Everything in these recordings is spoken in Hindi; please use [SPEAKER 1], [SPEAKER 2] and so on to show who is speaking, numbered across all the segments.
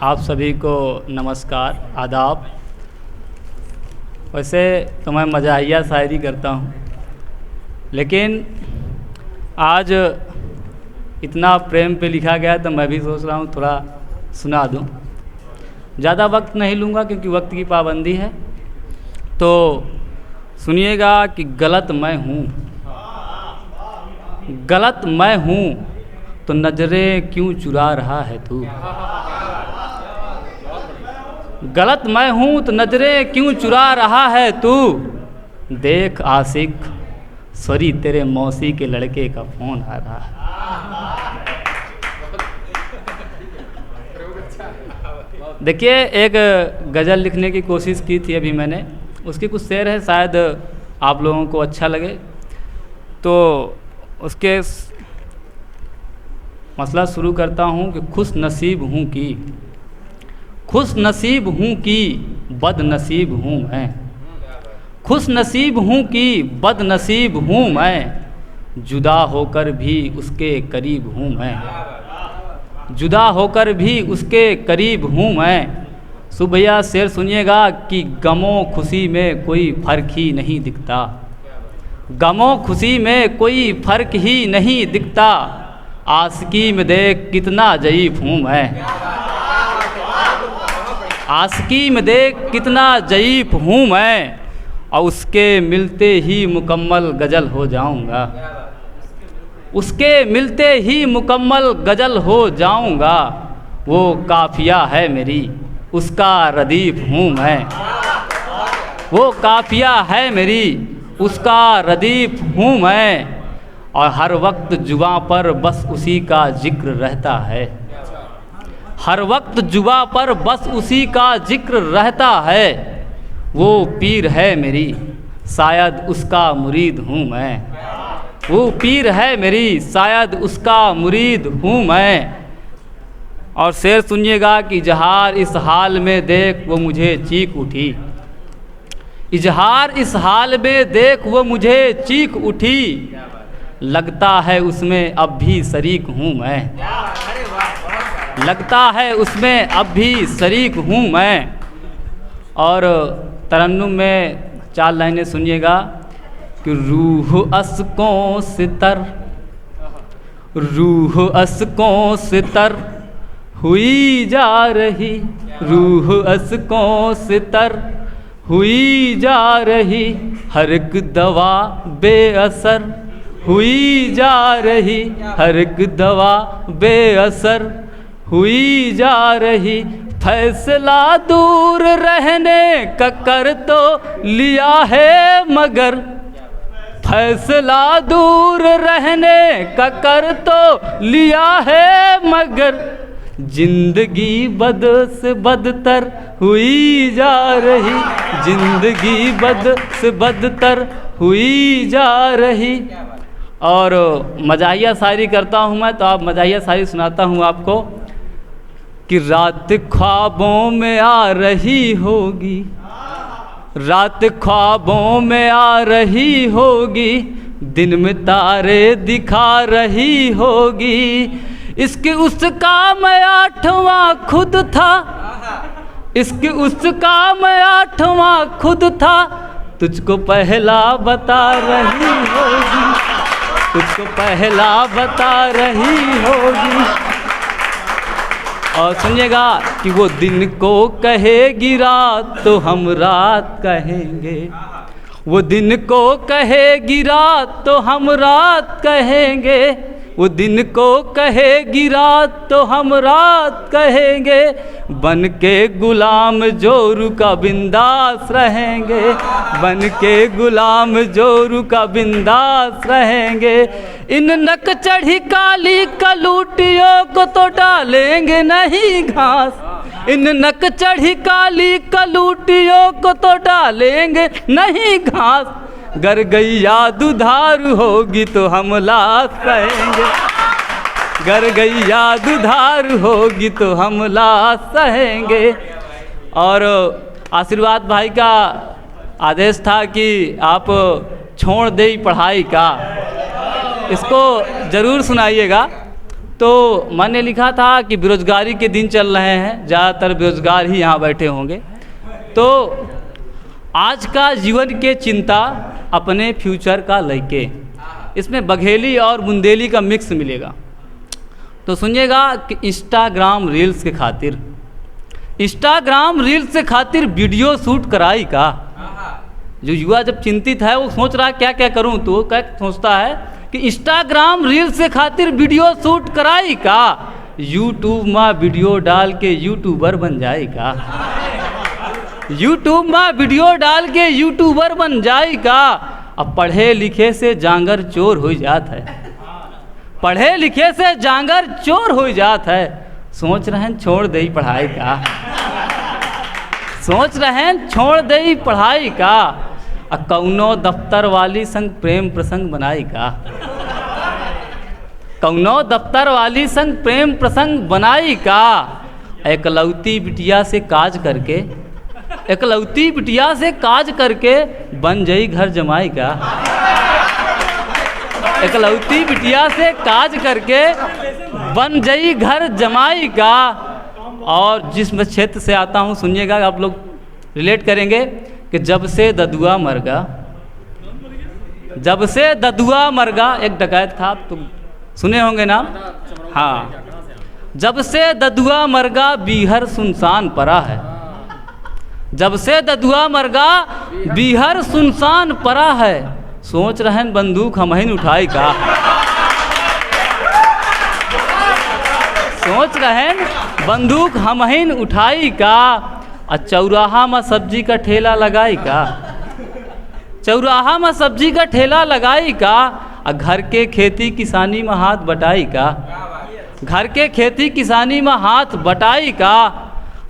[SPEAKER 1] आप सभी को नमस्कार, आदाब। वैसे तो मैं मज़ाहिया शायरी करता हूँ, लेकिन आज इतना प्रेम पे लिखा गया तो मैं भी सोच रहा हूँ थोड़ा सुना दूँ। ज़्यादा वक्त नहीं लूँगा क्योंकि वक्त की पाबंदी है। तो सुनिएगा कि गलत मैं हूँ, गलत मैं हूँ तो नज़रें क्यों चुरा रहा है तू। गलत मैं हूँ तो नज़रें क्यों चुरा रहा है तू। देख आशिक, सॉरी तेरे मौसी के लड़के का फ़ोन आ रहा है। देखिए, एक गज़ल लिखने की कोशिश की थी अभी मैंने, उसके कुछ शेर है, शायद आप लोगों को अच्छा लगे। तो उसके मसला शुरू करता हूँ कि खुश नसीब हूँ कि खुश नसीब हूँ कि बदनसीब हूँ मैं। खुश नसीब हूँ कि बदनसीब हूँ मैं, जुदा होकर भी उसके करीब हूँ मैं। जुदा होकर भी उसके करीब हूँ मैं। सुबह शेर सुनिएगा कि गमों खुशी में कोई फ़र्क ही नहीं दिखता। गमों खुशी में कोई फ़र्क ही नहीं दिखता। आशिकी में देख कितना ज़ईफ़ हूँ मैं। आशिकी में देख कितना ज़ईफ़ हूँ मैं, और उसके मिलते ही मुकम्मल गज़ल हो जाऊँगा। उसके मिलते ही मुकम्मल गज़ल हो जाऊँगा। वो काफ़िया है मेरी, उसका रदीफ़ हूँ मैं। वो काफ़िया है मेरी, उसका रदीफ़ हूँ मैं। और हर वक्त जुबां पर बस उसी का जिक्र रहता है। हर वक्त जुबां पर बस उसी का जिक्र रहता है। वो पीर है मेरी, शायद उसका मुरीद हूँ मैं। वो पीर है मेरी, शायद उसका मुरीद हूँ मैं। और शेर सुनिएगा कि इजहार इस हाल में देख वो मुझे चीख उठी। इजहार इस हाल में देख वो मुझे चीख उठी। लगता है उसमें अब भी शरीक हूँ मैं। लगता है उसमें अब भी शरीक हूँ मैं। और तरन्नुम में 4 लाइनें सुनिएगा कि रूह अस्कों से तर, रूह अस्कों से तर हुई जा रही। रूह अस्कों से तर हुई जा रही। हर एक दवा बेअसर हुई जा रही। हर एक दवा बेअसर हुई जा रही। फैसला दूर रहने का कर तो लिया है मगर, फैसला दूर रहने का कर तो लिया है मगर, जिंदगी बद से बदतर हुई जा रही। जिंदगी बद से बदतर हुई जा रही। और मज़ाहिया शायरी करता हूँ मैं, तो आप मज़ाहिया शायरी सुनाता हूँ आपको कि रात ख्वाबों में आ रही होगी। रात ख्वाबों में आ रही होगी। दिन में तारे दिखा रही होगी। इसके उसका मैं 8वां खुद था। इसके उसका मैं 8वां खुद था। तुझको पहला बता रही होगी। तुझको पहला बता रही होगी। और सुनिएगा कि वो दिन को कहेगी रात तो हम रात कहेंगे। वो दिन को कहेगी रात तो हम रात कहेंगे। वो दिन को कहेगी रात तो हम रात कहेंगे। बन के गुलाम जोरू का बिंदास रहेंगे। बन के गुलाम जोरू का बिंदास रहेंगे। इन नक चढ़ी काली कलूटियों को तो डालेंगे नहीं घास। इन नक चढ़ी काली कलूटियों को तो डालेंगे नहीं घास। गर गैया दुधारू होगी तो हम लाश सहेंगे। गर गैया दुधारू होगी तो हम लाश सहेंगे। और आशीर्वाद भाई का आदेश था कि आप छोड़ दे पढ़ाई का, इसको ज़रूर सुनाइएगा। तो मैंने लिखा था कि बेरोजगारी के दिन चल रहे हैं, ज़्यादातर बेरोजगार ही यहाँ बैठे होंगे। तो आज का जीवन के चिंता अपने फ्यूचर का लइके, इसमें बघेली और बुंदेली का मिक्स मिलेगा। तो सुनिएगा कि इंस्टाग्राम रील्स के खातिर, इंस्टाग्राम रील्स के खातिर वीडियो शूट कराई का। जो युवा जब चिंतित है वो सोच रहा है क्या क्या करूं, तो क्या सोचता है कि इंस्टाग्राम रील्स के खातिर वीडियो शूट कराई का, यूट्यूब में वीडियो डाल के यूट्यूबर बन जाएगा, यूट्यूब में वीडियो डाल के यूट्यूबर बन जाएगा। अब पढ़े लिखे से जांगर चोर हो जात है, पढ़े लिखे से जांगर चोर हो जात है। सोच रहे हैं छोड़ दे पढ़ाई का, सोच रहे हैं छोड़ दे पढ़ाई का, कौनो दफ्तर वाली संग प्रेम प्रसंग बनाई का, कौनो दफ्तर वाली संग प्रेम प्रसंग बनाई का। एकलौती बिटिया से काज करके, एकलौती बिटिया से काज करके बन जाई घर जमाई का, एकलौती बिटिया से काज करके बन जाई घर जमाई का। और जिस क्षेत्र से आता हूँ सुनिएगा, आप लोग रिलेट करेंगे कि जब से ददुआ मरगा, जब से ददुआ मरगा, एक डकैत था, तो सुने होंगे नाम। हाँ, जब से ददुआ मरगा बीहर सुनसान पड़ा है, जब से ददुआ मरगा बीहर सुनसान पड़ा है। सोच रहें बंदूक हमहिन उठाई का, सोच रहें बंदूक हमहिन उठाई का। और चौराहा में सब्जी का ठेला लगाई का, चौराहा में सब्जी का ठेला लगाई का। और घर के खेती किसानी में हाथ बटाई का, घर के खेती किसानी में हाथ बटाई का।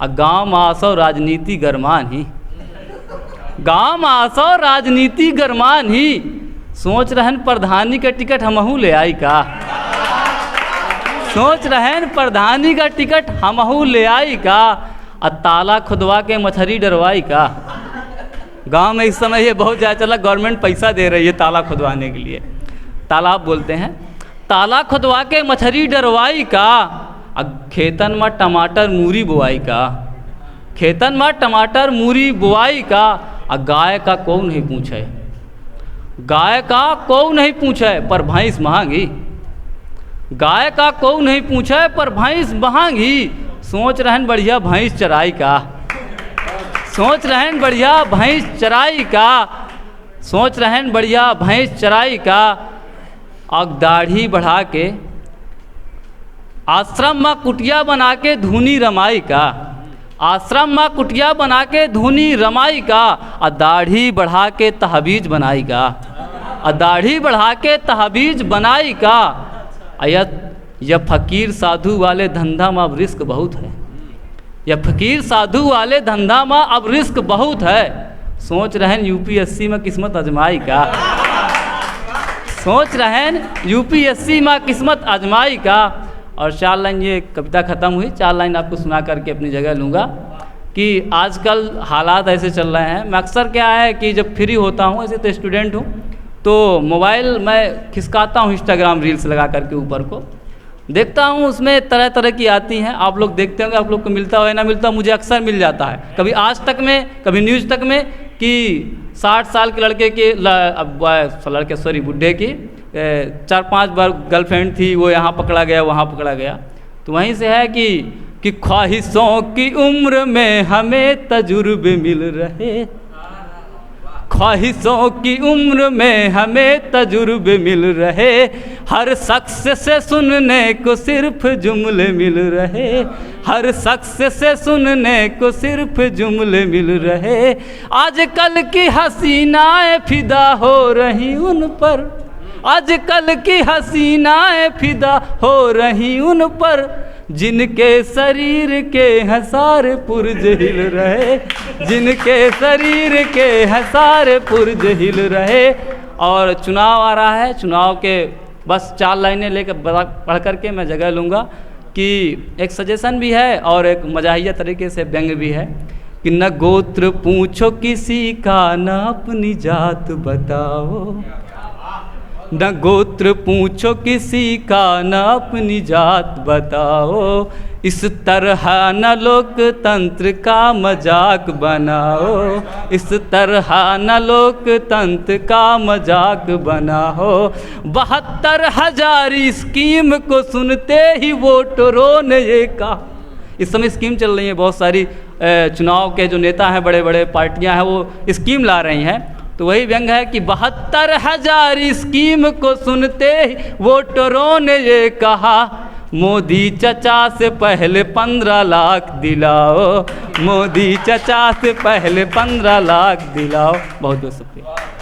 [SPEAKER 1] और गाँव में आसो राजनीति गरमान ही, गाँव में आसो राजनीति गरमान ही। सोच रहन प्रधानी का टिकट हमहू ले आई का, सोच रहन प्रधानी का टिकट हमहू ले आई का। और ताला खुदवा के मछली डरवाई का। गांव में इस समय ये बहुत ज़्यादा चला, गवर्नमेंट पैसा दे रही है ताला खुदवाने के लिए, तालाब बोलते हैं। ताला खुदवा के मछली डरवाई का। और खेतन में टमाटर मूरी बुआई का, खेतन में टमाटर मूरी बुआई का। और गाय का कौन नहीं पूछे, गाय का कौन नहीं पूछे पर भैंस महंगी, गाय का कौन नहीं पूछे पर भैंस महंगी। सोच रहन बढ़िया भैंस चराई का, सोच रहन बढ़िया भैंस चराई का, सोच रहन बढ़िया भैंस चराई का। और दाढ़ी बढ़ा के आश्रम में कुटिया बना के धुनी रमाई का, आश्रम में कुटिया बना के धुनी रमाई का। और दाढ़ी बढ़ा के तहबीज बनाई का, और दाढ़ी बढ़ा के तहबीज बनाई का। यह फकीर साधु वाले धंधा में अब रिस्क बहुत है, यह फकीर साधु वाले धंधा में अब रिस्क बहुत है। सोच रहें यूपीएससी में किस्मत आजमाई का, सोच रहें यूपीएससी में किस्मत आजमाई का। और 4 लाइन ये कविता ख़त्म हुई, 4 लाइन आपको सुना करके अपनी जगह लूँगा कि आजकल हालात ऐसे चल रहे हैं। मैं अक्सर क्या है कि जब फ्री होता हूँ, ऐसे तो स्टूडेंट हूँ, तो मोबाइल मैं खिसकाता हूँ इंस्टाग्राम रील्स लगा करके ऊपर को, देखता हूँ उसमें तरह तरह की आती हैं। आप लोग देखते होंगे, आप लोग को मिलता हो या ना मिलता हो, मुझे अक्सर मिल जाता है। कभी आज तक में, कभी न्यूज़ तक में कि 60 साल के लड़के के लड़के सॉरी बुढ़े की 4-5 बार गर्लफ्रेंड थी, वो यहाँ पकड़ा गया, वहाँ पकड़ा गया। तो वहीं से है कि ख्वाहिशों की उम्र में हमें तजुर्बे मिल रहे, ख्वाहिशों की उम्र में हमें तजुर्बे मिल रहे। हर शख्स से सुनने को सिर्फ जुमले मिल रहे, हर शख्स से सुनने को सिर्फ जुमले मिल रहे। आजकल की हसीनाएं फिदा हो रही उन पर, आजकल की हसीनाएं फिदा हो रही उन पर, जिनके शरीर के हसार पुरज हिल रहे, जिनके शरीर के हसार पुरज हिल रहे। और चुनाव आ रहा है, चुनाव के बस 4 लाइनें लेकर पढ़ करके मैं जगह लूँगा कि एक सजेशन भी है और एक मजाहिया तरीके से व्यंग भी है कि न गोत्र पूछो किसी का, न अपनी जात बताओ, न गोत्र पूछो किसी का, न अपनी जात बताओ। इस तरह न लोकतंत्र का मजाक बनाओ, इस तरह न लोकतंत्र का मजाक बनाओ। 72,000 स्कीम को सुनते ही वोटरों ने ये कहा। इस समय स्कीम चल रही है, बहुत सारी चुनाव के जो नेता हैं, बड़े बड़े पार्टियां हैं, वो स्कीम ला रही हैं। तो वही व्यंग है कि 72,000 स्कीम को सुनते ही वोटरों ने ये कहा, मोदी चचा से पहले 15 लाख दिलाओ, मोदी चचा से पहले 15 लाख दिलाओ। बहुत बहुत शुक्रिया।